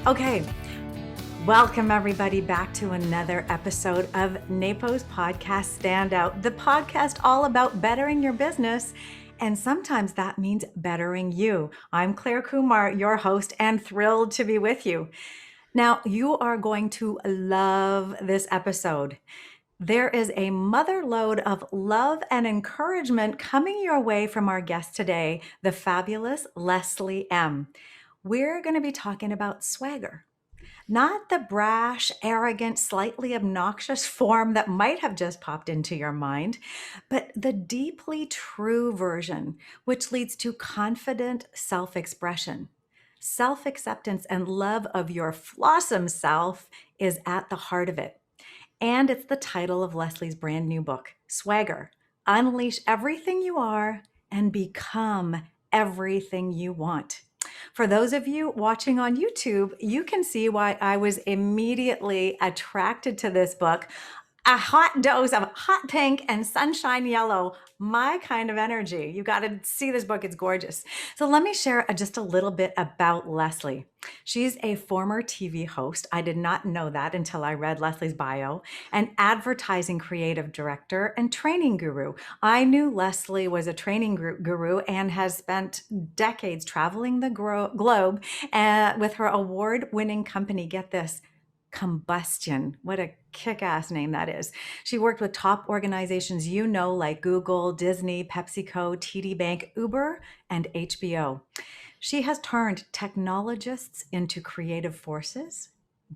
Okay, welcome everybody back to another episode of NAPO's podcast Standout, the podcast all about bettering your business. And sometimes that means bettering you. I'm Claire Kumar, your host, and thrilled to be with you. Now, you are going to love this episode. There is a mother lode of love and encouragement coming your way from our guest today, the fabulous Leslie M. We're going to be talking about swagger. Not the brash, arrogant, slightly obnoxious form that might have just popped into your mind, but the deeply true version, which leads to confident self-expression. Self-acceptance and love of your flawsome self is at the heart of it. And it's the title of Leslie's brand new book, Swagger: Unleash Everything You Are and Become Everything You Want. For those of you watching on YouTube, you can see why I was immediately attracted to this book. A hot dose of hot pink and sunshine yellow, my kind of energy. You got to see this book. It's gorgeous. So let me share just a little bit about Leslie. She's a former TV host. I did not know that until I read Leslie's bio. An advertising creative director and training guru. I knew Leslie was a training guru and has spent decades traveling the globe with her award-winning company. Get this, Combustion. What a kick-ass name that is. She worked with top organizations like Google, Disney, Pepsico, TD Bank, Uber, and HBO. She has turned technologists into creative forces,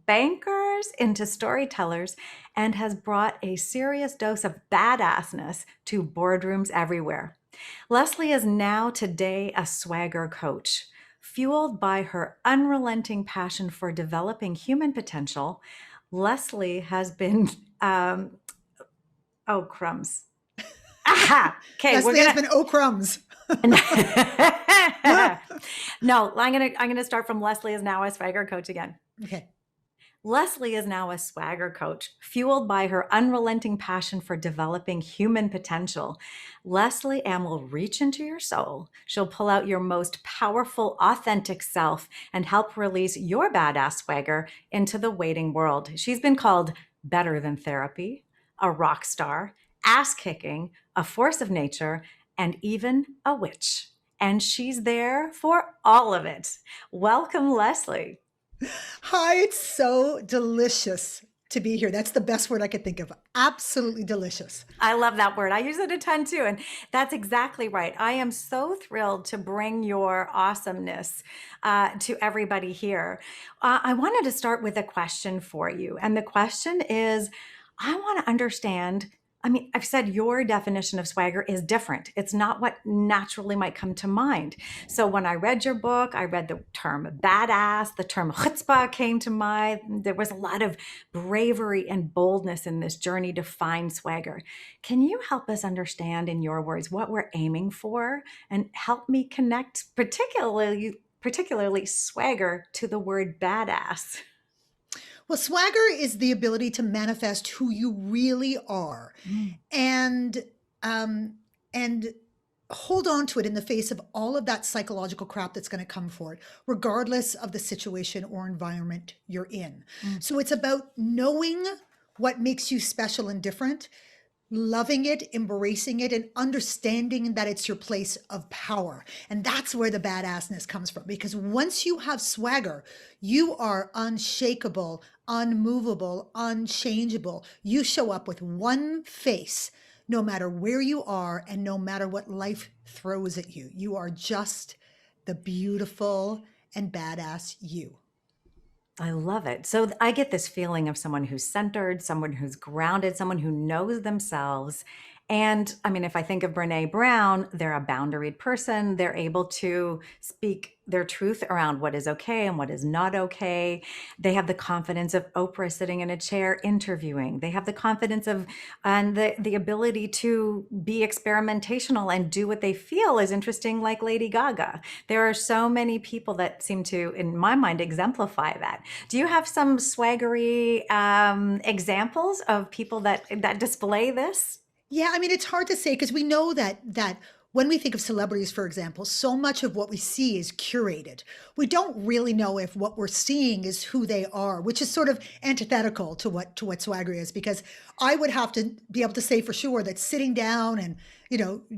bankers into storytellers, and has brought a serious dose of badass-ness to boardrooms everywhere. Leslie is now today a swagger coach. Fueled by her unrelenting passion for developing human potential, Leslie has been, oh, crumbs. Aha! Okay, Leslie has been, oh, crumbs. No, I'm gonna start from Leslie is now a swagger coach again. Okay. Leslie is now a swagger coach, fueled by her unrelenting passion for developing human potential. Leslie M will reach into your soul. She'll pull out your most powerful, authentic self and help release your badass swagger into the waiting world. She's been called better than therapy, a rock star, ass-kicking, a force of nature, and even a witch. And she's there for all of it. Welcome, Leslie. Hi, it's so delicious to be here. That's the best word I could think of. Absolutely delicious. I love that word. I use it a ton too. And that's exactly right. I am so thrilled to bring your awesomeness to everybody here. I wanted to start with a question for you. And the question is, I want to understand. I've said your definition of swagger is different. It's not what naturally might come to mind. So when I read your book, I read the term badass, the term chutzpah came to mind. There was a lot of bravery and boldness in this journey to find swagger. Can you help us understand in your words what we're aiming for and help me connect particularly swagger to the word badass? Well, swagger is the ability to manifest who you really are and hold on to it in the face of all of that psychological crap that's going to come for it, regardless of the situation or environment you're in. So it's about knowing what makes you special and different, loving it, embracing it, and understanding that it's your place of power. And that's where the badass-ness comes from. Because once you have swagger, you are unshakable, unmovable, unchangeable. You show up with one face, no matter where you are and no matter what life throws at you. You are just the beautiful and badass you. I love it. So I get this feeling of someone who's centered, someone who's grounded, someone who knows themselves. And if I think of Brene Brown, they're a boundaried person. They're able to speak their truth around what is okay and what is not okay. They have the confidence of Oprah sitting in a chair interviewing. They have the confidence of and the ability to be experimentational and do what they feel is interesting, like Lady Gaga. There are so many people that seem to, in my mind, exemplify that. Do you have some swaggery examples of people that display this? Yeah, it's hard to say because we know that when we think of celebrities, for example, so much of what we see is curated. We don't really know if what we're seeing is who they are, which is sort of antithetical to what swagger is, because I would have to be able to say for sure that sitting down and,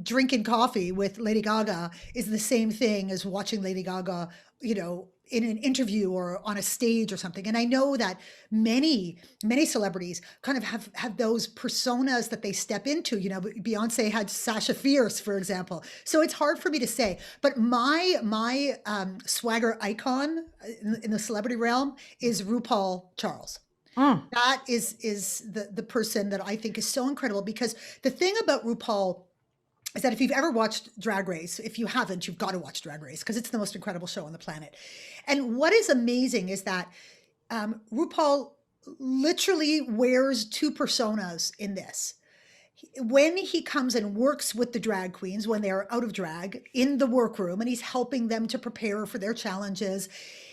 drinking coffee with Lady Gaga is the same thing as watching Lady Gaga, in an interview or on a stage or something. And I know that many celebrities kind of have those personas that they step into. Beyonce had Sasha Fierce, for example. So it's hard for me to say. But my swagger icon in the celebrity realm is RuPaul Charles. That is the person that I think is so incredible, because the thing about RuPaul is that if you've ever watched Drag Race, if you haven't, you've got to watch Drag Race, because it's the most incredible show on the planet. And what is amazing is that RuPaul literally wears two personas in this. When he comes and works with the drag queens, when they're out of drag in the workroom, and he's helping them to prepare for their challenges,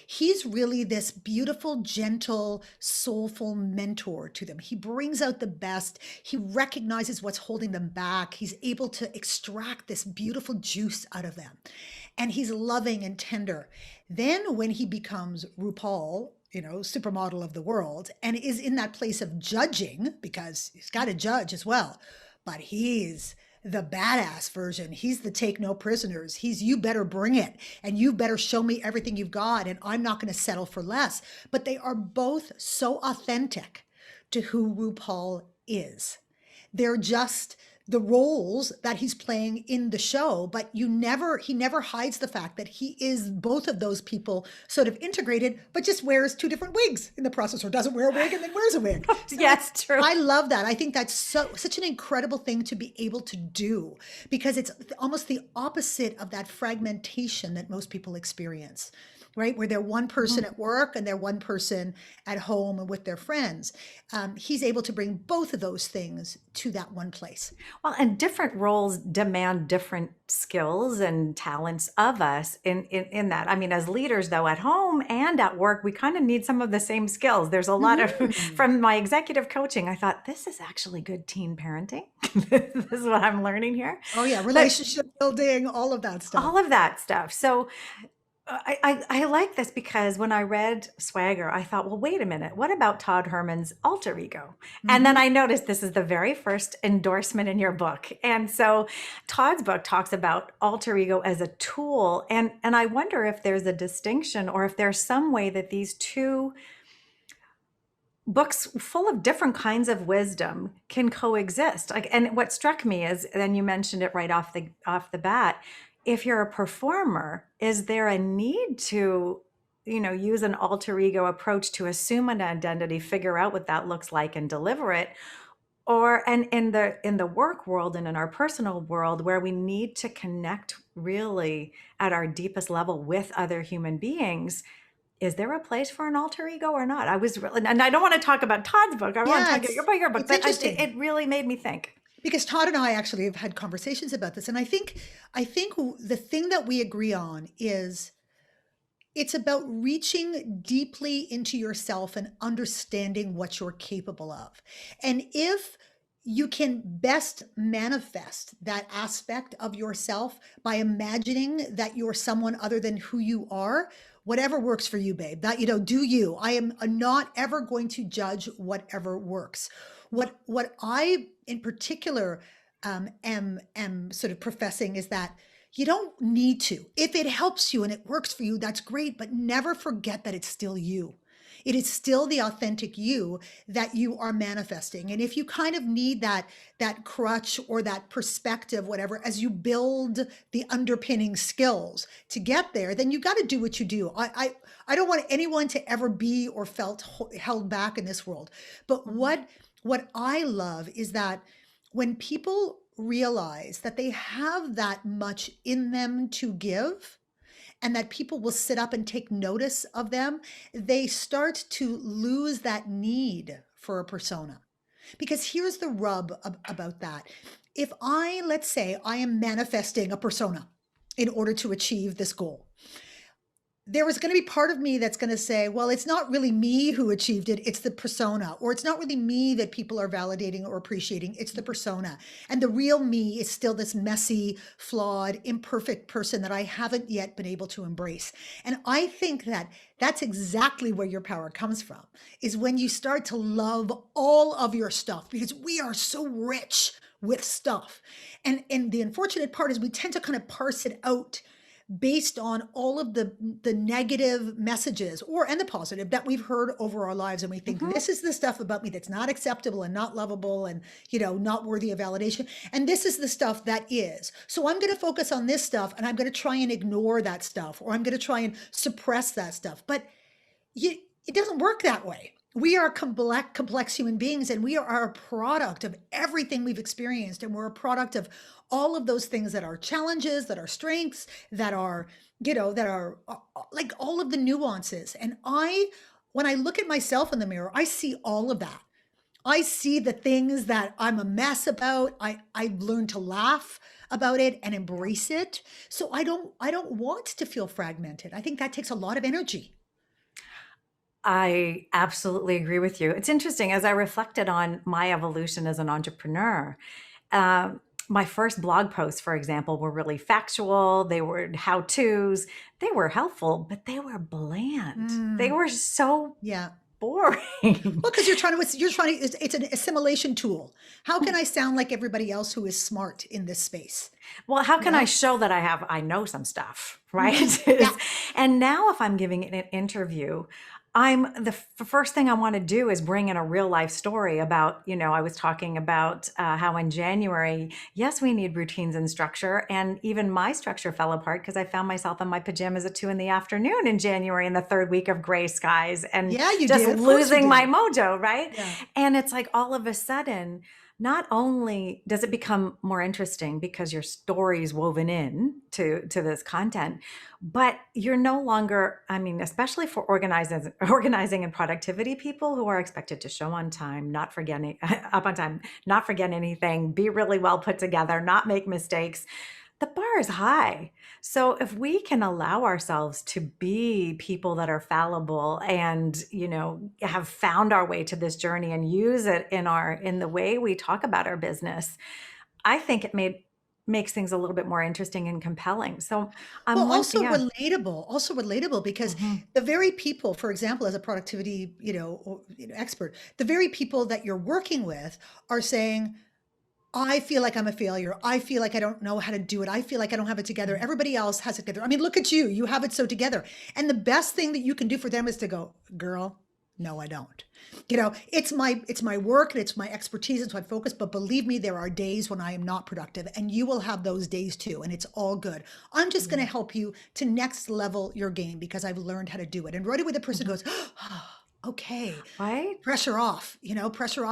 he's really this beautiful, gentle, soulful mentor to them. He brings out the best. He recognizes what's holding them back. He's able to extract this beautiful juice out of them. And he's loving and tender. Then when he becomes RuPaul, supermodel of the world, and is in that place of judging, because he's got to judge as well, but he's the badass version. He's the take no prisoners. He's, you better bring it, and you better show me everything you've got, and I'm not going to settle for less. But they are both so authentic to who RuPaul is. They're just the roles that he's playing in the show, but he never hides the fact that he is both of those people sort of integrated, but just wears two different wigs in the process, or doesn't wear a wig and then wears a wig. So yes, true. I love that. I think that's such an incredible thing to be able to do, because it's almost the opposite of that fragmentation that most people experience. Right? Where they're one person at work and they're one person at home and with their friends. He's able to bring both of those things to that one place. Well, and different roles demand different skills and talents of us in that. I mean, as leaders, though, at home and at work, we kind of need some of the same skills. There's a lot of, from my executive coaching, I thought, this is actually good teen parenting. This is what I'm learning here. Oh, yeah. Relationship building, all of that stuff. All of that stuff. So I like this, because when I read Swagger, I thought, well, wait a minute, what about Todd Herman's alter ego? And then I noticed this is the very first endorsement in your book. And so Todd's book talks about alter ego as a tool. And I wonder if there's a distinction, or if there's some way that these two books full of different kinds of wisdom can coexist. And what struck me is, and you mentioned it right off the bat, if you're a performer, is there a need to, use an alter ego approach to assume an identity, figure out what that looks like, and deliver it? And in the work world and in our personal world, where we need to connect really at our deepest level with other human beings, is there a place for an alter ego or not? And I don't want to talk about Todd's book. I want to talk about your book, but it really made me think. Because Todd and I actually have had conversations about this. And I think the thing that we agree on is it's about reaching deeply into yourself and understanding what you're capable of. And if you can best manifest that aspect of yourself by imagining that you're someone other than who you are, whatever works for you, babe, that, do you. I am not ever going to judge whatever works. What I in particular am sort of professing is that you don't need to. If it helps you and it works for you, that's great, but never forget that it's still you. It is still the authentic you that you are manifesting. And if you kind of need that crutch or that perspective, whatever, as you build the underpinning skills to get there, then you got to do what you do. I don't want anyone to ever be or felt held back in this world. But what I love is that when people realize that they have that much in them to give, and that people will sit up and take notice of them, they start to lose that need for a persona. Because here's the rub about that. If let's say I am manifesting a persona in order to achieve this goal, there was going to be part of me that's going to say, well, it's not really me who achieved it. It's the persona, or it's not really me that people are validating or appreciating. It's the persona. And the real me is still this messy, flawed, imperfect person that I haven't yet been able to embrace. And I think that that's exactly where your power comes from, is when you start to love all of your stuff, because we are so rich with stuff. And the unfortunate part is we tend to kind of parse it out based on all of the negative messages and the positive that we've heard over our lives. And we think this is the stuff about me that's not acceptable and not lovable and, not worthy of validation. And this is the stuff that is. So I'm going to focus on this stuff, and I'm going to try and ignore that stuff, or I'm going to try and suppress that stuff. But it doesn't work that way. We are complex human beings, and we are a product of everything we've experienced. And we're a product of all of those things that are challenges, that are strengths, that are, like all of the nuances. And when I look at myself in the mirror, I see all of that. I see the things that I'm a mess about. I've learned to laugh about it and embrace it. So I don't want to feel fragmented. I think that takes a lot of energy. I absolutely agree with you. It's interesting, as I reflected on my evolution as an entrepreneur, my first blog posts, for example, were really factual. They were how-tos. They were helpful, but they were bland. They were so Yeah. boring. Well, because it's an assimilation tool. How can I sound like everybody else who is smart in this space? Well, how can I show that I know some stuff, right? Yeah. And now if I'm giving an interview, the first thing I want to do is bring in a real life story about, I was talking about how in January, yes, we need routines and structure. And even my structure fell apart because I found myself in my pajamas at 2 p.m. in January, in the third week of gray skies, and just losing my mojo, right? Yeah. And it's like all of a sudden, not only does it become more interesting because your story's woven in to this content, but you're no longer, especially for organizing and productivity people who are expected to show on time, not forget up on time, not forget anything, be really well put together, not make mistakes. The bar is high. So if we can allow ourselves to be people that are fallible and, have found our way to this journey and use it in the way we talk about our business, I think it makes things a little bit more interesting and compelling. So also relatable, because the very people, for example, as a productivity, expert, the very people that you're working with are saying, I feel like I'm a failure. I feel like I don't know how to do it. I feel like I don't have it together. Everybody else has it together. Look at you. You have it so together. And the best thing that you can do for them is to go, girl, no, I don't. It's my work and it's my expertise. It's my focus. But believe me, there are days when I am not productive, and you will have those days too. And it's all good. I'm just going to help you to next level your game because I've learned how to do it. And right away, the person goes, okay, right? Pressure off,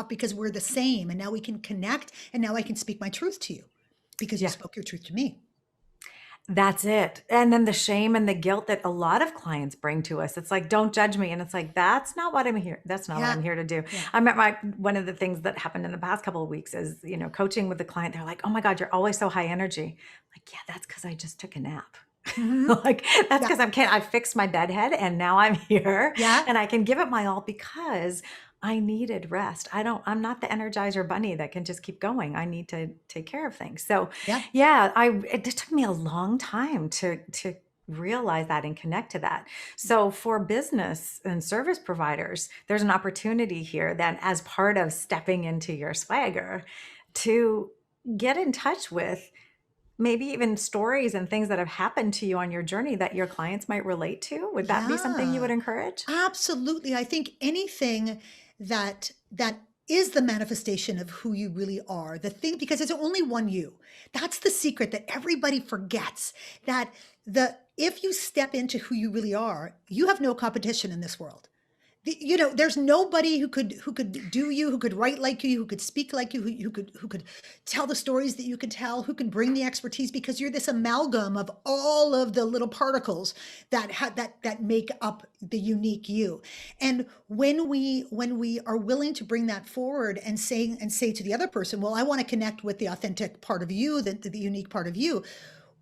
because we're the same, and now we can connect, and now I can speak my truth to you because you spoke your truth to me. That's it. And then the shame and the guilt that a lot of clients bring to us. It's like, don't judge me. And it's like, that's not what I'm here. That's not what I'm here to do. Yeah. One of the things that happened in the past couple of weeks is, coaching with the client, they're like, oh my God, you're always so high energy. I'm like, yeah, that's because I just took a nap. Like that's because I fixed my bedhead and now I'm here and I can give it my all because I needed rest. I'm not the Energizer bunny that can just keep going. I need to take care of things. So it just took me a long time to realize that and connect to that. So for business and service providers, there's an opportunity here then, as part of stepping into your swagger, to get in touch with maybe even stories and things that have happened to you on your journey that your clients might relate to. Would that be something you would encourage? Absolutely. I think anything that is the manifestation of who you really are, because it's only one you. That's the secret that everybody forgets, that if you step into who you really are, you have no competition in this world. There's nobody who could do you, who could write like you, who could speak like you, who could tell the stories that you can tell, who can bring the expertise, because you're this amalgam of all of the little particles that make up the unique you. And when we are willing to bring that forward and say to the other person, well, I want to connect with the authentic part of you, the unique part of you.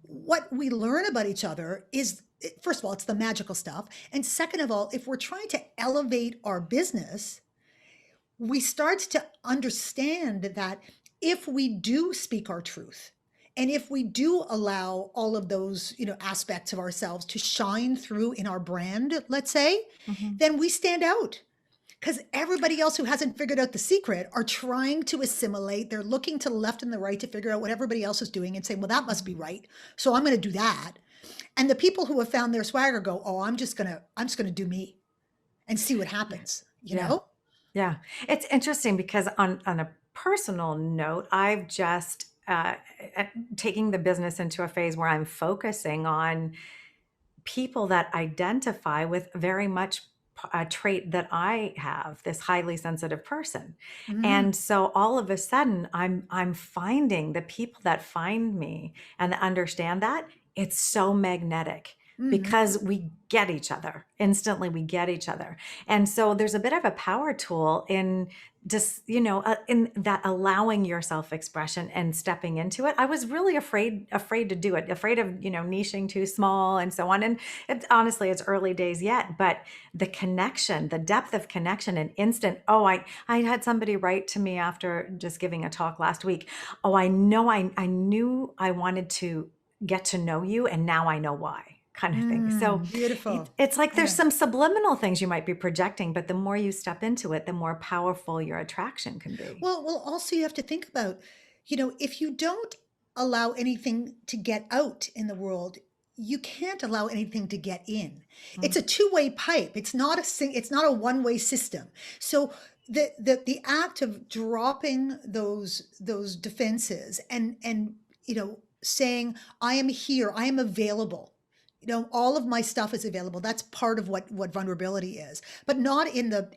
What we learn about each other is first of all, it's the magical stuff. And second of all, if we're trying to elevate our business, we start to understand that if we do speak our truth, and if we do allow all of those, aspects of ourselves to shine through in our brand, let's say, Mhm. then we stand out. Because everybody else who hasn't figured out the secret are trying to assimilate. They're looking to the left and the right to figure out what everybody else is doing and saying, well, that must be right. So I'm going to do that. And the people who have found their swagger go, oh, I'm just gonna do me and see what Yeah. happens, you Yeah. know? Yeah. It's interesting because on a personal note, I've just uh, taking the business into a phase where I'm focusing on people that identify with very much a trait that I have, this highly sensitive person. Mhm. And so all of a sudden I'm finding the people that find me and that understand that it's so magnetic Mhm. because we get each other instantly. We get each other. And so there's a bit of a power tool in just, in that allowing your self-expression and stepping into it. I was really afraid to do it, afraid of, niching too small and so on. And honestly, it's early days yet, but the connection, the depth of connection and instant. Oh, I had somebody write to me after just giving a talk last week. Oh, I knew I wanted to get to know you, and now I know why, kind of thing. So Beautiful. it's like there's Yeah. some subliminal things you might be projecting, but the more you step into it, the more powerful your attraction can be. Well, also you have to think about, if you don't allow anything to get out in the world, you can't allow anything to get in. It's Mm. a two-way pipe. It's not a one-way system. So the act of dropping those defenses and saying, I am here, I am available. All of my stuff is available. That's part of what vulnerability is, but not in the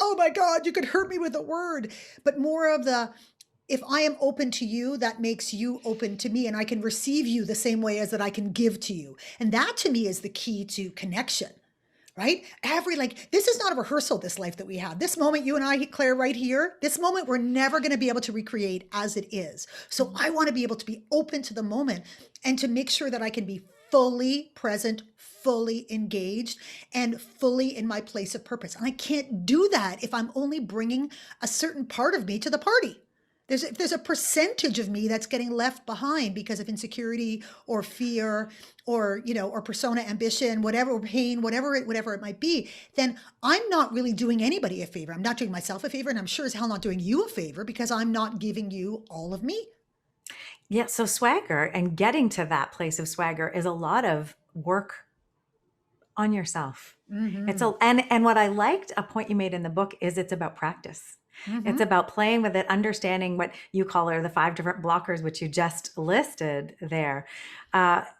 oh my God, you could hurt me with a word, but more of the, if I am open to you, that makes you open to me, and I can receive you the same way as that I can give to you. And that to me is the key to connection, right? This is not a rehearsal, this life that we have. This moment, you and I, Claire, right here, this moment, we're never going to be able to recreate as it is. So I want to be able to be open to the moment and to make sure that I can be fully present, fully engaged, and fully in my place of purpose. And I can't do that if I'm only bringing a certain part of me to the party. If there's a percentage of me that's getting left behind because of insecurity or fear or persona ambition, whatever, or pain, whatever it might be, then I'm not really doing anybody a favor. I'm not doing myself a favor, and I'm sure as hell not doing you a favor because I'm not giving you all of me. Yeah. So swagger and getting to that place of swagger is a lot of work on yourself. Mm-hmm. And what I liked, a point you made in the book, is it's about practice. It's Mm-hmm. about playing with it, understanding what you call are the 5 different blockers, which you just listed there.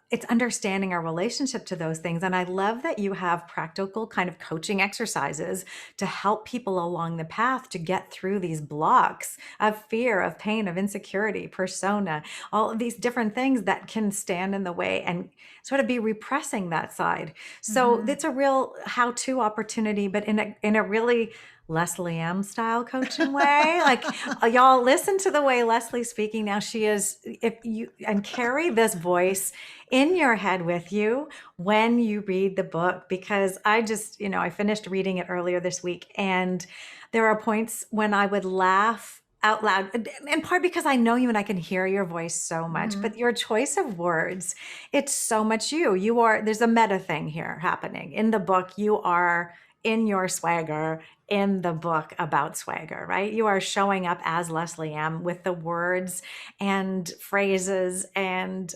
It's understanding our relationship to those things. And I love that you have practical kind of coaching exercises to help people along the path to get through these blocks of fear, of pain, of insecurity, persona, all of these different things that can stand in the way and sort of be repressing that side. So Mm-hmm. it's a real how-to opportunity, but in a really Leslie M style coaching way. Like y'all listen to the way Leslie's speaking now. She is, if you and carry this voice in your head with you when you read the book, because I just, I finished reading it earlier this week, and there are points when I would laugh out loud, in part because I know you and I can hear your voice so much, Mm-hmm. but your choice of words, it's so much you. There's a meta thing here happening. In the book, you are in your swagger in the book about swagger, right? You are showing up as Leslie M with the words and phrases and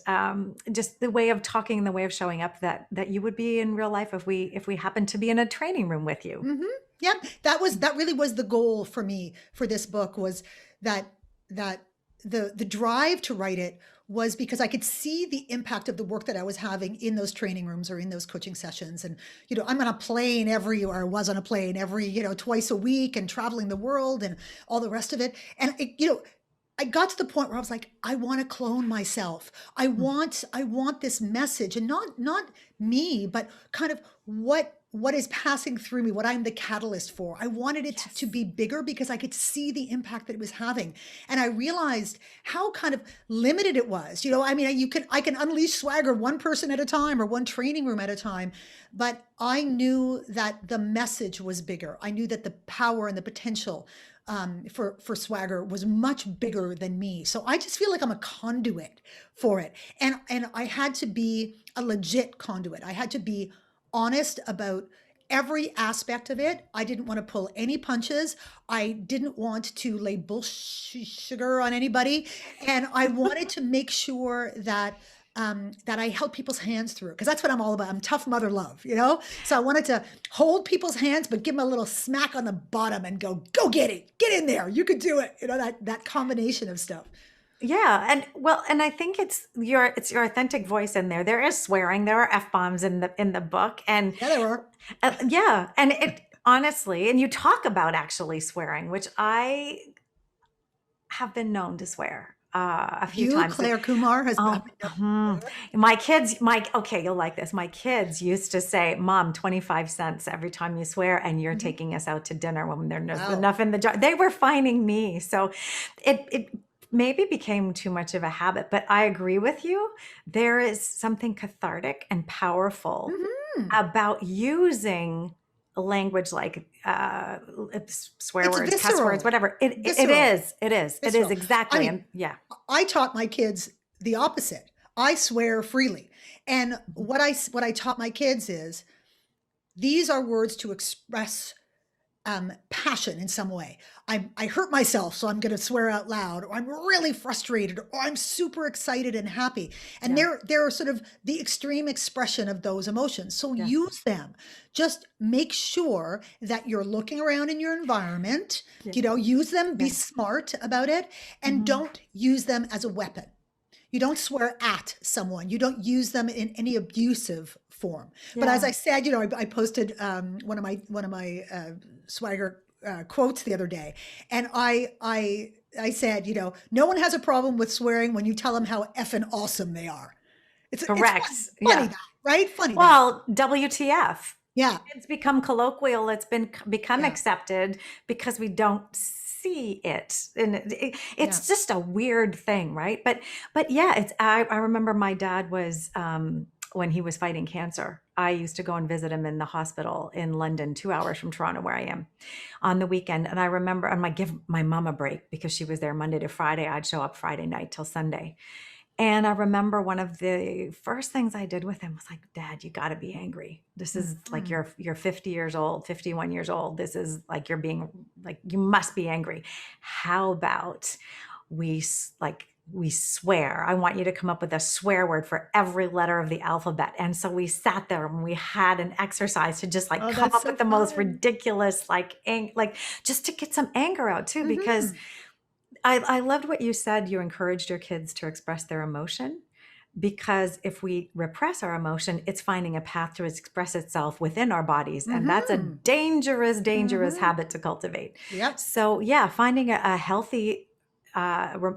just the way of talking and the way of showing up that you would be in real life if we happened to be in a training room with you. Mm-hmm. Yeah, that really was the goal for me for this book, was that that the drive to write it was because I could see the impact of the work that I was having in those training rooms or in those coaching sessions. And I'm on a plane or was on a plane every twice a week and traveling the world and all the rest of it. And I got to the point where I was like, I want to clone myself. I want this message, and not me, but kind of what what is passing through me, what I'm the catalyst for. I wanted it to Yes. be bigger because I could see the impact that it was having. And I realized how kind of limited it was. I mean, I can unleash swagger one person at a time or one training room at a time, but I knew that the message was bigger. I knew that the power and the potential for swagger was much bigger than me. So I just feel like I'm a conduit for it. And I had to be a legit conduit. I had to be honest about every aspect of it. I didn't want to pull any punches. I didn't want to lay sugar on anybody. And I wanted to make sure that I held people's hands through, because that's what I'm all about. I'm tough mother love. So I wanted to hold people's hands, but give them a little smack on the bottom and go get it, get in there. You could do it. That combination of stuff. Yeah, and I think it's your authentic voice in there. There is swearing, there are F-bombs in the book, and Yeah, there were. yeah, and it honestly, and you talk about actually swearing, which I have been known to swear a few You, times. Claire Kumar, has Oh, been. my kids, okay, you'll like this. My kids used to say, "Mom, 25 cents every time you swear, and you're Mhm. taking us out to dinner when there's Wow. enough in the jar." They were fining me. So it maybe became too much of a habit, but I agree with you. There is something cathartic and powerful Mhm. about using language like swear It's words, cuss words, visceral. whatever. It Visceral. is. It is Visceral. I exactly. mean, And yeah. I taught my kids the opposite. I swear freely. And Mhm. what I taught my kids is these are words to express passion in some way. I hurt myself, so I'm going to swear out loud, or I'm really frustrated, or I'm super excited and happy. And Yeah. they're sort of the extreme expression of those emotions. So Yes. use them. Just make sure that you're looking around in your environment. Yeah. Use them, be Yeah. smart about it, and Mhm. don't use them as a weapon. You don't swear at someone. You don't use them in any abusive form. But as Yeah. I said, I posted one of my swagger quotes the other day, and I said, no one has a problem with swearing when you tell them how effing awesome they are. It's Correct. funny Yeah. that, right? Funny that. Well, WTF. Yeah, It's become colloquial. It's become yeah, accepted because we don't see it, and yeah. it's just a weird thing, right? But yeah, I remember my dad was when he was fighting cancer. I used to go and visit him in the hospital in London, 2 hours from Toronto, where I am, on the weekend. And I remember, and I give my mom a break because she was there Monday to Friday. I'd show up Friday night till Sunday. And I remember one of the first things I did with him was like, "Dad, you got to be angry. This is like Mhm. you're 50 years old, 51 years old. This is like you're being like you must be angry. How about we swear? I want you to come up with a swear word for every letter of the alphabet." And so we sat there and we had an exercise to just like Oh, come that's up so with the most fun. ridiculous like just to get some anger out too, because Hmm. I loved what you said. You encouraged your kids to express their emotion, because if we repress our emotion, it's finding a path to express itself within our bodies. And that's a Hmm. dangerous, dangerous Hmm. habit to cultivate. Yep. So, yeah, finding a healthy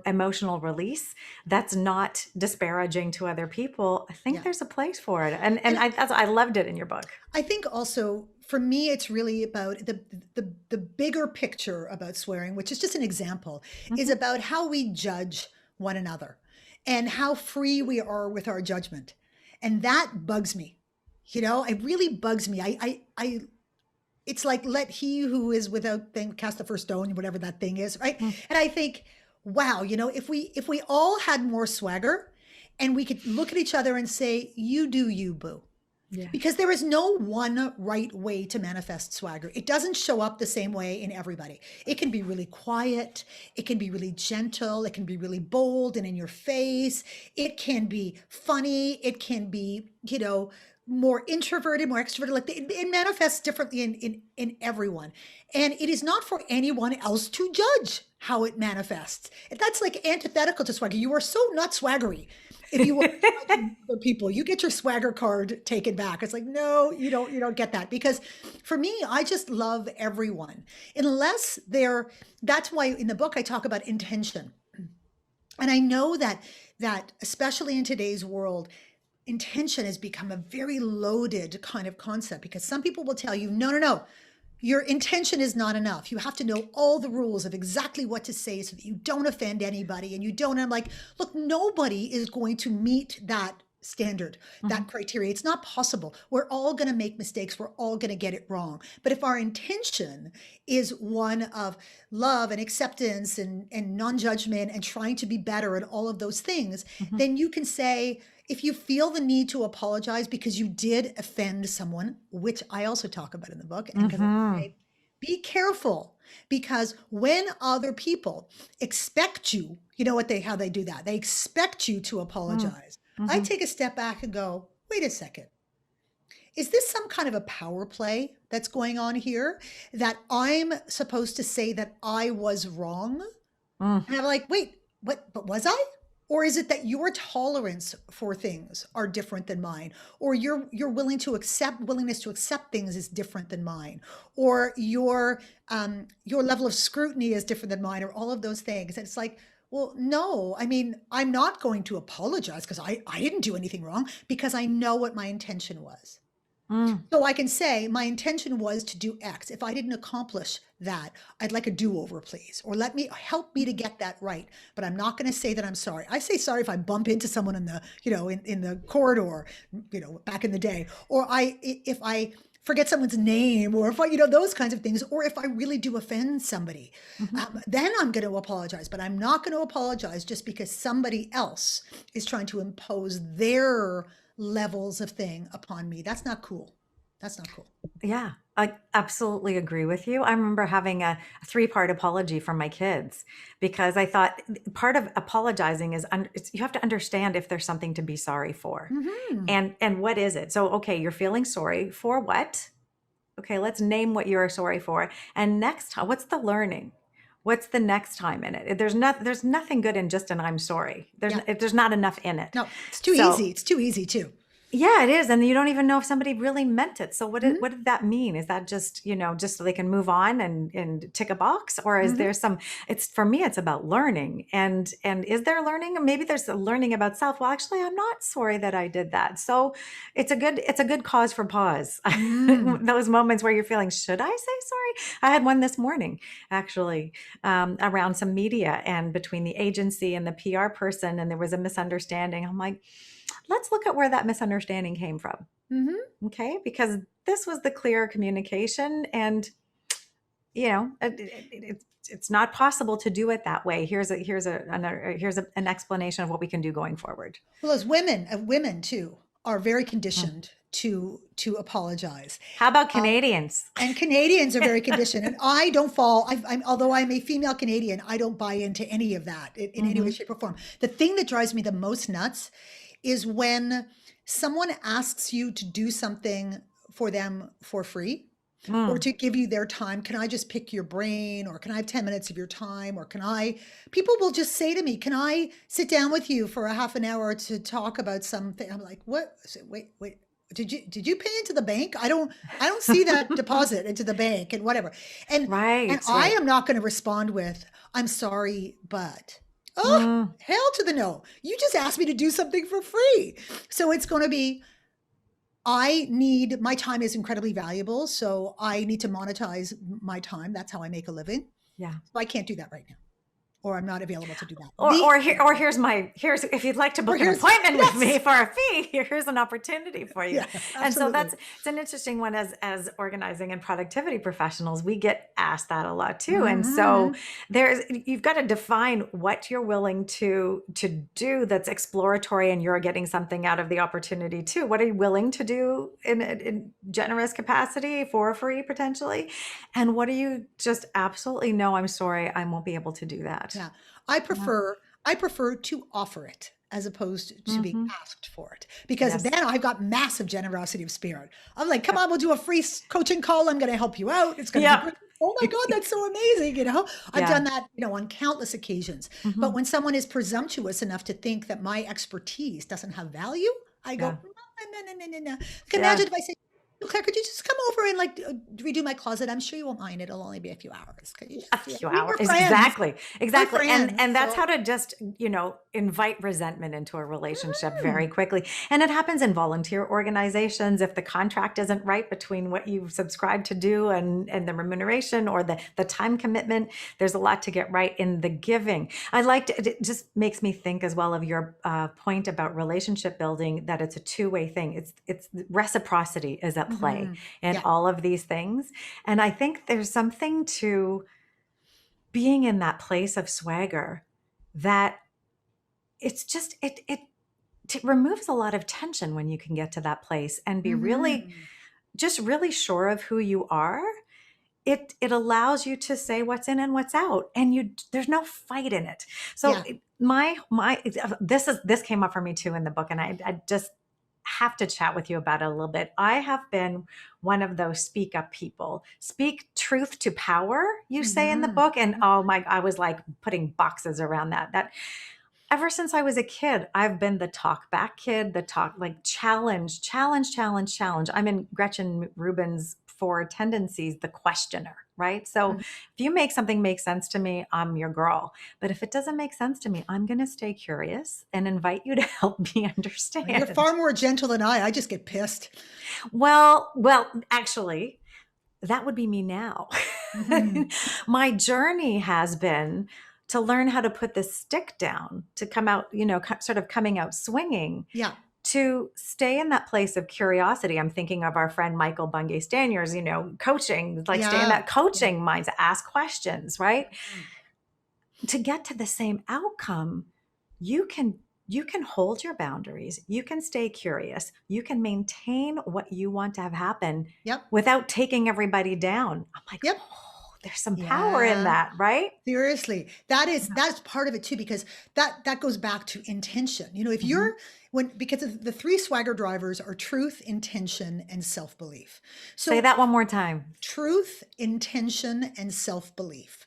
emotional release that's not disparaging to other people, I think Yeah. there's a place for it. And And I loved it in your book. I think also for me, it's really about the bigger picture about swearing, which is just an example, is Mhm. about how we judge one another and how free we are with our judgment. And that bugs me. It really bugs me. It's like, let he who is without thing cast the first stone, whatever that thing is, right? Mm. And I think, wow, if we all had more swagger and we could look at each other and say, you do you, boo, Yeah. because there is no one right way to manifest swagger. It doesn't show up the same way in everybody. It can be really quiet. It can be really gentle. It can be really bold and in your face. It can be funny. It can be, more introverted, more extroverted. Like it manifests differently in everyone. And it is not for anyone else to judge how it manifests. That's like antithetical to swagger. You are so not swaggery. If you are judging other people, you get your swagger card taken back. It's like, no, you don't get that. Because for me, I just love everyone. Unless that's why in the book I talk about intention. And I know that especially in today's world, intention has become a very loaded kind of concept, because some people will tell you, no, no, no, your intention is not enough. You have to know all the rules of exactly what to say so that you don't offend anybody and you don't. And I'm like, look, nobody is going to meet that standard, that criteria. It's not possible. We're all going to make mistakes. We're all going to get it wrong. But if our intention is one of love and acceptance and non-judgment and trying to be better and all of those things, then you can say, if you feel the need to apologize because you did offend someone, which I also talk about in the book, and because be careful, because when other people expect you, you know what how they do that? They expect you to apologize. I take a step back and go, wait a second. Is this some kind of a power play that's going on here, that I'm supposed to say that I was wrong? And I'm like, wait, what, but was I? Or is it that your tolerance for things are different than mine? Or your willingness to accept things is different than mine? Or your level of scrutiny is different than mine, or all of those things. And it's like, well, no, I mean, I'm not going to apologize because I didn't do anything wrong, because I know what my intention was. So I can say my intention was to do X. If I didn't accomplish that, I'd like a do-over, please, or help me to get that right. But I'm not going to say that I'm sorry. I say sorry if I bump into someone in the, in the corridor, back in the day, or if I forget someone's name, or if I, those kinds of things, or if I really do offend somebody, then I'm going to apologize. But I'm not going to apologize just because somebody else is trying to impose their levels of thing upon me. That's not cool. That's not cool. Yeah, I absolutely agree with you. I remember having a three-part apology from my kids, because I thought part of apologizing is you have to understand if there's something to be sorry for, and what is it. So, okay, you're feeling sorry for what? Okay, let's name what you're sorry for. And next time, what's the learning? What's the next time in it? There's nothing good in just an I'm sorry. There's not enough in it. No, it's too easy. It's too easy too. Yeah, it is. And you don't even know if somebody really meant it. So what did that mean? Is that just, just so they can move on and tick a box? Or is there for me, it's about learning. And is there learning? Maybe there's a learning about self. Well, actually, I'm not sorry that I did that. So it's a good cause for pause. Those moments where you're feeling, should I say sorry? I had one this morning, actually, around some media and between the agency and the PR person, and there was a misunderstanding. I'm like, let's look at where that misunderstanding came from. Okay. Because this was the clear communication, and, it's not possible to do it that way. Here's an explanation of what we can do going forward. Well, as women too are very conditioned to apologize. How about Canadians? And Canadians are very conditioned, and I don't fall. Although I'm a female Canadian, I don't buy into any of that in any way, shape, or form. The thing that drives me the most nuts is when someone asks you to do something for them for free, or to give you their time. Can I just pick your brain, or can I have 10 minutes of your time? Or people will just say to me, can I sit down with you for a half an hour to talk about something? I'm like, what? Wait, did you pay into the bank? I don't see that deposit into the bank and whatever. And I am not going to respond with, I'm sorry, but hell to the no. You just asked me to do something for free. So it's going to be, my time is incredibly valuable. So I need to monetize my time. That's how I make a living. Yeah. So I can't do that right now, or I'm not available to do that. Here's if you'd like to book an appointment with me for a fee, here's an opportunity for you. Yeah, and so it's an interesting one. As organizing and productivity professionals, we get asked that a lot too. And so you've got to define what you're willing to do that's exploratory, and you're getting something out of the opportunity too. What are you willing to do in generous capacity for free potentially? And what are you just absolutely, no, I'm sorry, I won't be able to do that. Yeah. I prefer to offer it as opposed to being asked for it, because then I've got massive generosity of spirit. I'm like, come on, we'll do a free coaching call. I'm going to help you out. It's going to be great. Oh my God, that's so amazing. I've done that, on countless occasions. But when someone is presumptuous enough to think that my expertise doesn't have value, I go, no. Imagine if I say, Claire, could you just come over and like redo my closet? I'm sure you won't mind. It'll only be a few hours. Could you A just, yeah, few we're hours. friends. Exactly. We're Exactly. friends. And that's So, how to just, invite resentment into a relationship very mm, quickly. And it happens in volunteer organizations. If the contract isn't right between what you've subscribed to do and the remuneration or the time commitment, there's a lot to get right in the giving. It just makes me think as well of your point about relationship building, that it's a two-way thing. It's reciprocity is at play mhm. in Yeah. all of these things. And I think there's something to being in that place of swagger that it's just it removes a lot of tension when you can get to that place and be really Mhm. just really sure of who you are. It allows you to say what's in and what's out, and there's no fight in it. So Yeah. my this came up for me too in the book, and I just have to chat with you about it a little bit. I have been one of those speak up people. Speak truth to power, you say in the Mhm. book. And oh my, I was like putting boxes around that ever since I was a kid, I've been the talk back kid, the talk like challenge, challenge, challenge, challenge. I'm in Gretchen Rubin's Four Tendencies, the questioner, right? So Mhm. if you make something make sense to me, I'm your girl. But if it doesn't make sense to me, I'm going to stay curious and invite you to help me You're far understand. more gentle than I. I just get pissed. Actually, that would be me now. Mhm. My journey has been to learn how to put the stick down, to come out, sort of coming out swinging, Yeah. to stay in that place of curiosity. I'm thinking of our friend Michael Bungay Staniers, coaching, like stay in Yeah. that Yeah. coaching mind to ask questions, right? Mhm. To get to the same outcome, you can you can hold your boundaries, you can stay curious, you can maintain what you want to have happen Yep. without taking everybody down. I'm like, Yep. oh, there's some power in Yeah. that, right? Seriously, that's part of it too, because that goes back to intention. If Mhm. you're when because of the three swagger drivers are truth, intention, and self-belief. Say So that one more time. truth, intention, and self-belief.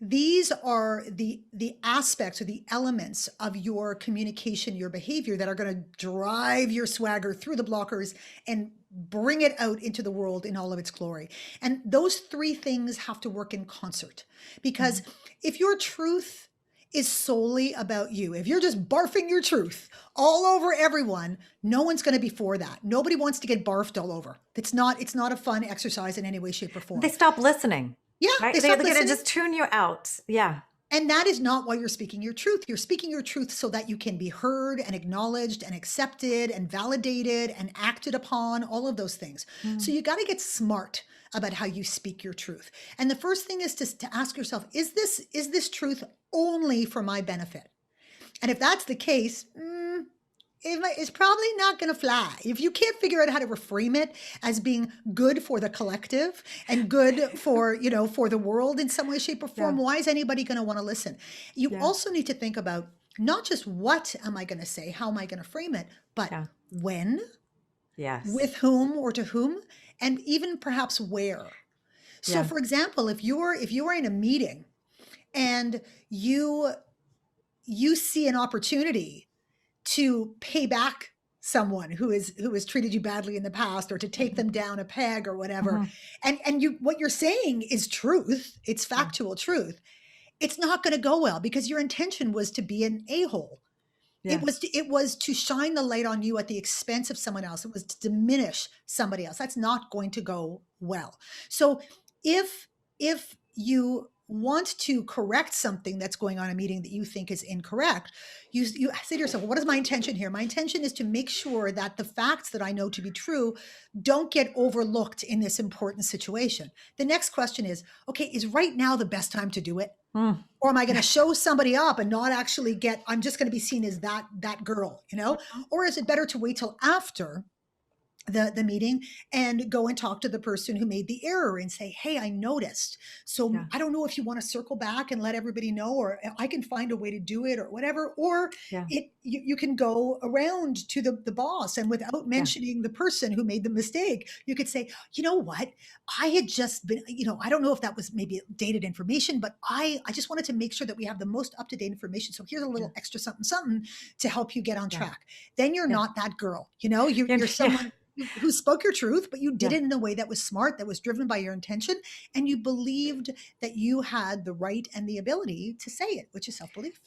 These are the aspects or the elements of your communication, your behavior that are going to drive your swagger through the blockers and bring it out into the world in all of its glory. And those three things have to work in concert, because Mhm. if your truth is solely about you, if you're just barfing your truth all over everyone, no one's going to be for that. Nobody wants to get barfed all over. It's not a fun exercise in any way, shape, or They form. stop listening, Yeah, right? they They're stop going to listening. just tune you out. Yeah. And that is not why you're speaking your truth. You're speaking your truth so that you can be heard and acknowledged and accepted and validated and acted upon, all of those things. So Mm. you got to get smart about how you speak your truth. And the first thing is to ask yourself, is this truth only for my benefit? And if that's the case, it's probably not going to fly. If you can't figure out how to reframe it as being good for the collective and good for the world in some way, shape, or Yeah. form, why is anybody going to want to listen? You Yeah. also need to think about not just what am I going to say, how am I going to frame it, but Yeah. when, Yes. with whom or to whom, and even perhaps where. So Yeah. for example, if you're in a meeting and you see an opportunity to pay back someone who has treated you badly in the past, or to take Mhm. them down a peg or whatever, Mhm. and you what you're saying is truth, it's Yeah. factual truth, it's not going to go well, because your intention was to be an a-hole. it was Yes. to, it was to shine the light on you at the expense of someone else. It was to diminish somebody else. That's not going to go well. So if you want to correct something that's going on in a meeting that you think is incorrect, you say to yourself, well, what is my intention here? My intention is to make sure that the facts that I know to be true don't get overlooked in this important situation. The next question is, okay, is right now the best time to do it? Mm. Or am I going to show somebody up and not actually I'm just going to be seen as that girl, Mhm. or is it better to wait till after the meeting and go and talk to the person who made the error and say, hey, I noticed, so Yeah. I don't know if you want to circle back and let everybody know, or I can find a way to do it or whatever, or Yeah. you can go around to the boss, and without Yeah. mentioning the person who made the mistake, you could say, you know what, I had just been, I don't know if that was maybe dated information, but I just wanted to make sure that we have the most up-to-date information, so here's a Yeah. little extra something something to help you get on Yeah. track. Then you're Yeah. not that girl, you're Yeah. someone. who spoke your truth, but you did Yeah. it in a way that was smart, that was driven by your intention, and you believed that you had the right and the ability to say it, which is self-belief.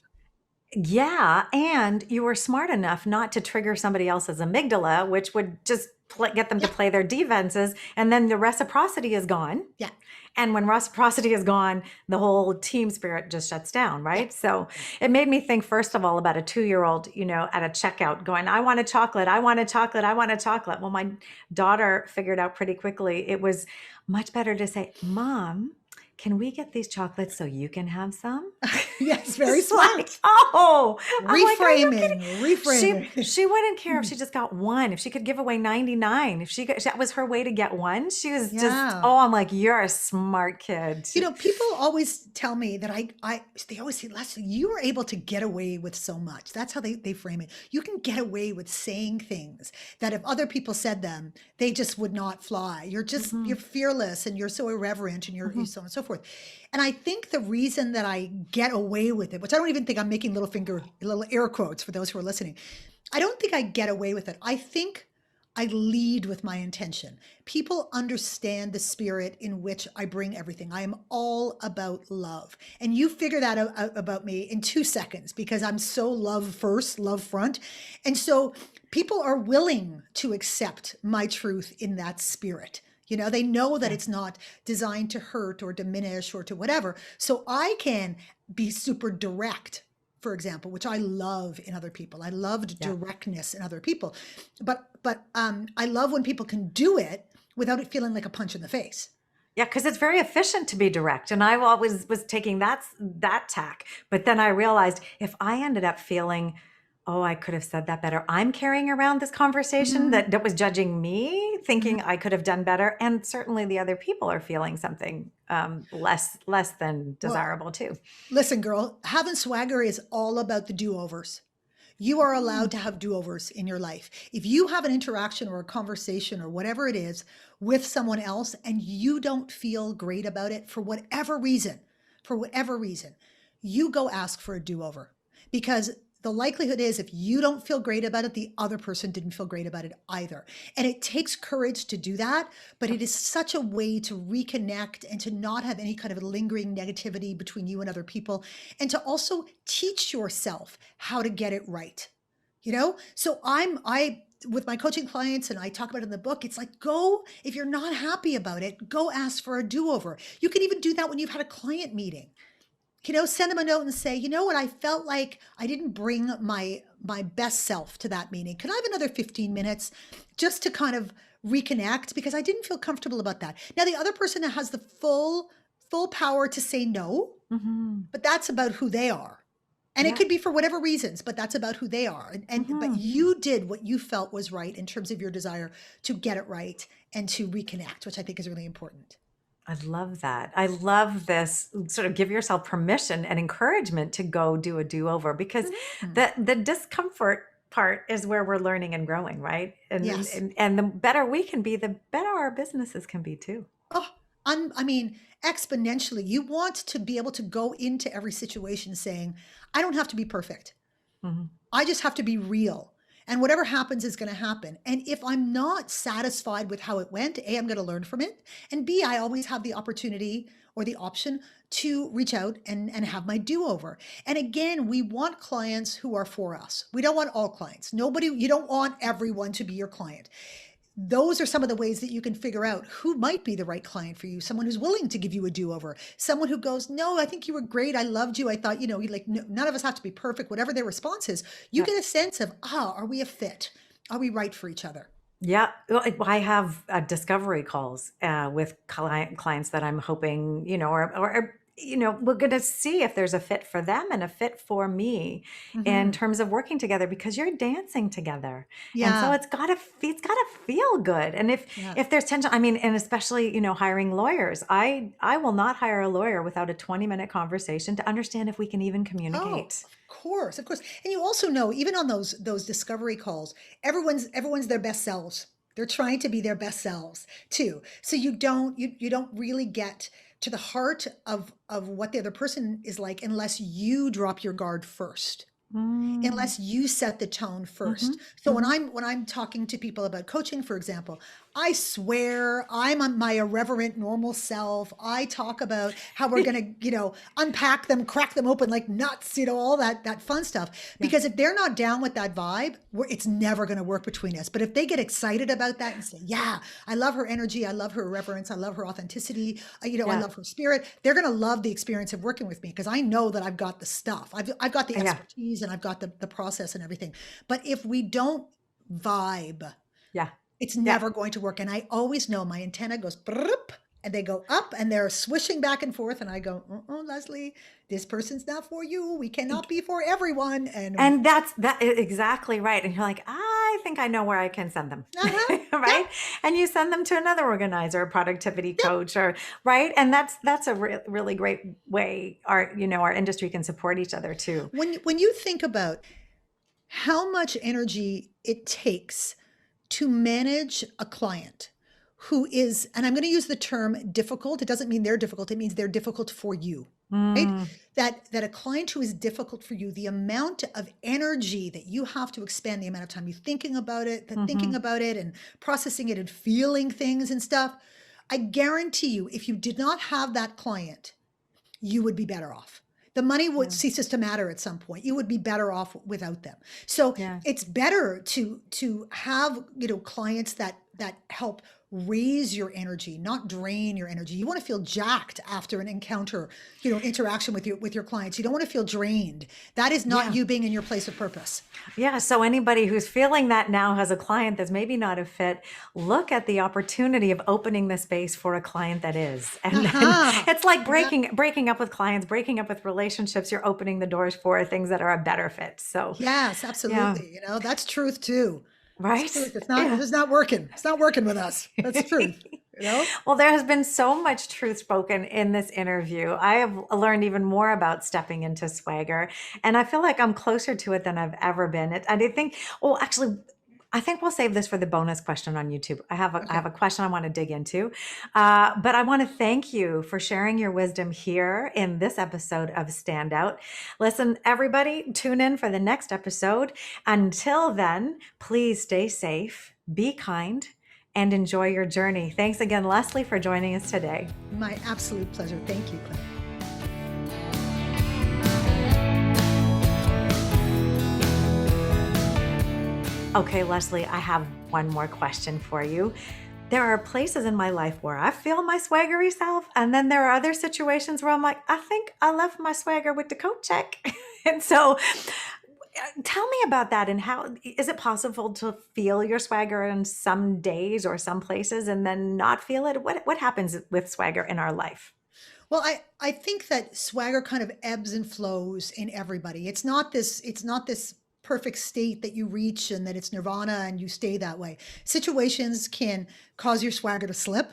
Yeah, and you were smart enough not to trigger somebody else's amygdala, which would just get them to Yeah, play their defenses, and then the reciprocity is gone. yeah, And when reciprocity is gone, the whole team spirit just shuts down, yeah, right? So yeah. it made me think, first of all, about a 2-year-old, at a checkout going, I want a chocolate, I want a chocolate, I want a chocolate. Well, my daughter figured out pretty quickly it was much better to say, Mom, can we get these chocolates so you can have some? Yes, very It's like, smart. oh, I'm like, are you Reframing, kidding? She reframing. she wouldn't care if she just got one. If she could give away 99, if that was her way to get one, she was just, Yeah. oh, I'm like, you're a smart kid. People always tell me that they always say, Leslie, you are able to get away with so much. That's how they frame it. You can get away with saying things that if other people said them, they just would not fly. You're Mhm, fearless and you're so irreverent and you're mhm. so on and so forth. And I think the reason that I get away with it, which I don't even think I'm making little air quotes for those who are listening. I don't think I get away with it. I think I lead with my intention. People understand the spirit in which I bring everything. I am all about love. And you figure that out about me in 2 seconds because I'm so love first, love front. And so people are willing to accept my truth in that spirit. They know that Yeah, it's not designed to hurt or diminish or to whatever. So I can be super direct, for example, which I love in other people. I loved yeah. directness in other people. But I love when people can do it without it feeling like a punch in the face. Yeah, because it's very efficient to be direct. And I always was taking that tack. But then I realized if I ended up feeling, oh, I could have said that better. I'm carrying around this conversation Mhm, that was judging me, mhm. thinking I could have done better. And certainly the other people are feeling something less than Well, desirable too. listen, girl, having swagger is all about the do-overs. You are allowed Mm, to have do-overs in your life. If you have an interaction or a conversation or whatever it is with someone else and you don't feel great about it for whatever reason, you go ask for a do-over. Because the likelihood is if you don't feel great about it, the other person didn't feel great about it either. And it takes courage to do that, but it is such a way to reconnect and to not have any kind of lingering negativity between you and other people, and to also teach yourself how to get it right. So I with my coaching clients, and I talk about it in the book, it's like, go, if you're not happy about it, go ask for a do-over. You can even do that when you've had a client meeting. Send them a note and say, you know what, I felt like I didn't bring my best self to that meeting. Can I have another 15 minutes just to kind of reconnect, because I didn't feel comfortable about that. Now the other person has the full power to say no, mhm, but that's about who they are. And it yeah, could be for whatever reasons, but that's about who they are. But mhm. you did what you felt was right in terms of your desire to get it right and to reconnect, which I think is really important. I love that. I love this sort of give yourself permission and encouragement to go do a do-over because Mhm. the discomfort part is where we're learning and growing, right? And Yes. and the better we can be, the better our businesses can be too. Oh, I mean, exponentially. You want to be able to go into every situation saying, I don't have to be perfect. Mhm. I just have to be real. And whatever happens is going to happen. And if I'm not satisfied with how it went, A, I'm going to learn from it. And B, I always have the opportunity or the option to reach out and have my do over. And again, we want clients who are for us. We don't want all clients. You don't want everyone to be your client. Those are some of the ways that you can figure out who might be the right client for you. Someone who's willing to give you a do-over. Someone who goes, no, I think you were great. I loved you. I thought, none of us have to be perfect. Whatever their response is, you Yeah. get a sense of, are we a fit? Are we right for each other? Yeah, well, I have discovery calls with clients that I'm hoping, we're going to see if there's a fit for them and a fit for me in Hmm. terms of working together because you're dancing together, and so Yeah. it's gotta feel good. And Yeah. if there's tension, I mean, and especially hiring lawyers, I will not hire a lawyer without a 20-minute conversation to understand if we can even Oh, communicate. of course, of course. And you also know, even on those discovery calls, everyone's their best selves. They're trying to be their best selves too. So you don't really get to the heart of what the other person is like unless you drop your guard first. Mm. unless you set the tone Mm-hmm. first. So Mm-hmm. when I'm talking to people about coaching, for example, I swear I'm on my irreverent normal self. I talk about how we're going to, unpack them, crack them open like nuts, all that fun stuff. Yeah. Because if they're not down with that vibe, it's never going to work between us. But if they get excited about that and say, "Yeah, I love her energy, I love her irreverence, I love her authenticity, I Yeah. love her spirit," they're going to love the experience of working with me because I know that I've got the stuff, I've got the Yeah. expertise, and I've got the process and everything. But if we don't vibe, Yeah. it's Yeah. never going to work. And I always know my antenna goes brrrp, and they go up and they're swishing back and forth. And I go, Leslie, this person's not for you. We cannot be for everyone. And And that's exactly right. And you're like, I think I know where I can send them. uh-huh, yep, Right. And you send them to another organizer, a productivity yep. coach, or right. And that's a really great way our industry can support each other too. When you think about how much energy it takes to manage a client who is, and I'm going to use the term difficult. It doesn't mean they're difficult. It means they're difficult for you, right? Mm, That a client who is difficult for you, the amount of energy that you have to expend, the amount of time you're thinking about it, hmm and processing it and feeling things and stuff. I guarantee you, if you did not have that client, you would be better off. The money would Yeah. ceases to matter at some point. You would be better off without them. So Yeah. it's better to have clients that help raise your energy, not drain your energy. You want to feel jacked after an encounter, interaction with your clients. You don't want to feel drained. That is not Yeah. you being in your place of purpose. Yeah. So anybody who's feeling that now has a client that's maybe not a fit, look at the opportunity of opening the space for a client that is. And then Aha. it's like Yeah. breaking up with clients, breaking up with relationships. You're opening the doors for things that are a better fit. So Yes, yeah. absolutely. That's truth too. It's Right. truth. Yeah. It's not working. It's not working with us. That's truth. Well, there has been so much truth spoken in this interview. I have learned even more about stepping into swagger, and I feel like I'm closer to it than I've ever been. And I think, well, actually, I think we'll save this for the bonus question on YouTube. I have Okay. a question I want to dig into, but I want to thank you for sharing your wisdom here in this episode of Standout. Listen, everybody, tune in for the next episode. Until then, please stay safe, be kind, and enjoy your journey. Thanks again, Leslie, for joining us today. My absolute pleasure. Thank you, Claire. Okay, Leslie, I have one more question for you. There are places in my life where I feel my swaggery self, and then there are other situations where I'm like, I think I left my swagger with the coat check. And so tell me about that, and how is it possible to feel your swagger in some days or some places and then not feel it? What happens with swagger in our life? Well, I think that swagger kind of ebbs and flows in everybody. It's not this perfect state that you reach and that it's nirvana and you stay that way. Situations can cause your swagger to slip.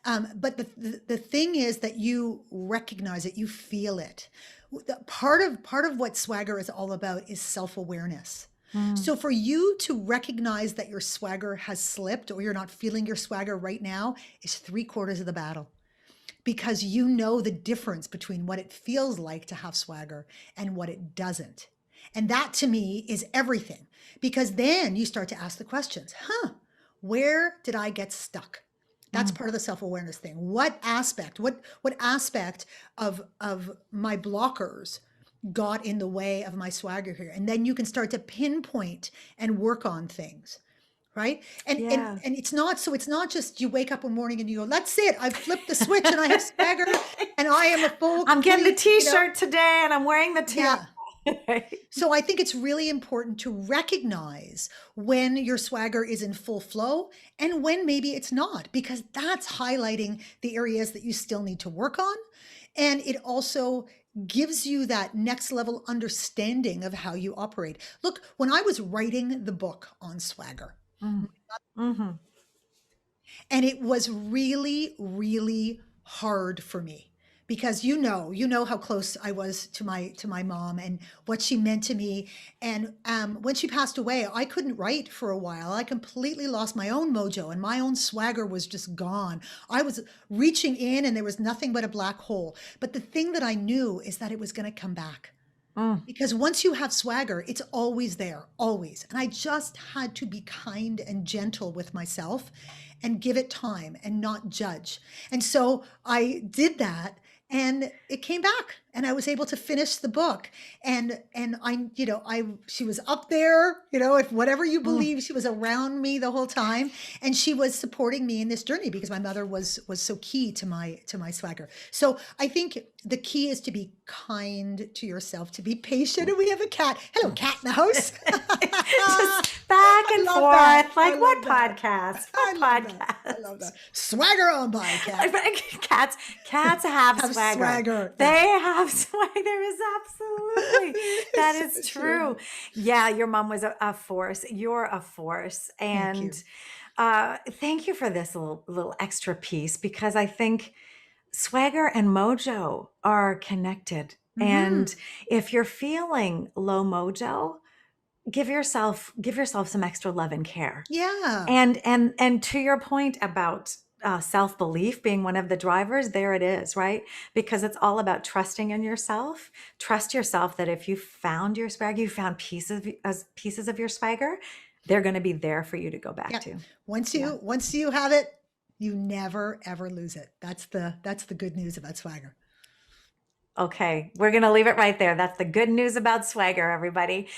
But the thing is that you recognize it, you feel it. Part of what swagger is all about is self-awareness. Mm, So for you to recognize that your swagger has slipped or you're not feeling your swagger right now is three-quarters of the battle, because you know the difference between what it feels like to have swagger and what it doesn't. And that to me is everything, because then you start to ask the questions, where did I get stuck? That's mm, part of the self-awareness thing. What aspect of my blockers got in the way of my swagger here? And then you can start to pinpoint and work on things. Right. And and yeah. and it's not just you wake up one morning and you go, that's it. I've flipped the switch and I have swagger and I am a full I'm getting the complete, t-shirt today and I'm wearing the t yeah. Right? So I think it's really important to recognize when your swagger is in full flow and when maybe it's not, because that's highlighting the areas that you still need to work on. And it also gives you that next level understanding of how you operate. Look, when I was writing the book on swagger, Mm, mhm. and it was really, really hard for me, because you know how close I was to my mom and what she meant to me. And when she passed away, I couldn't write for a while. I completely lost my own mojo and my own swagger was just gone. I was reaching in and there was nothing but a black hole. But the thing that I knew is that it was going to come back. Mm. Because once you have swagger, it's always there, always. And I just had to be kind and gentle with myself and give it time and not judge. And so I did that and it came back and I was able to finish the book. And I she was up there, if whatever you Mm. believe, she was around me the whole time and she was supporting me in this journey because my mother was so key to my swagger. So I think the key is to be kind to yourself, to be patient. And we have a cat. Hello, cat in the house. Just back and love forth. that. I Like, what love that. podcast? I What love that. podcast? I love that. Swagger on by, cat. Cats have swagger. swagger. They have swagger. There is absolutely. That is true. Yeah, your mom was a force. You're a force. Thank you. And thank you for this little extra piece because I think swagger and mojo are connected. Mhm. And if you're feeling low mojo, give yourself some extra love and care. Yeah. And to your point about self-belief being one of the drivers, there it is, right? Because it's all about trusting in yourself. Trust yourself that if you found your swagger, you found pieces of your swagger, they're going to be there for you to go back Yeah. to. Once Yeah. you have it, you never ever lose it. That's the good news about swagger. Okay, we're going to leave it right there. That's the good news about swagger, everybody.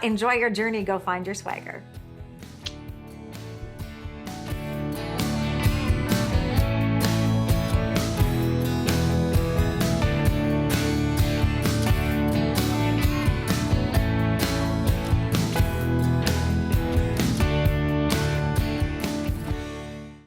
Enjoy your journey. Go find your swagger.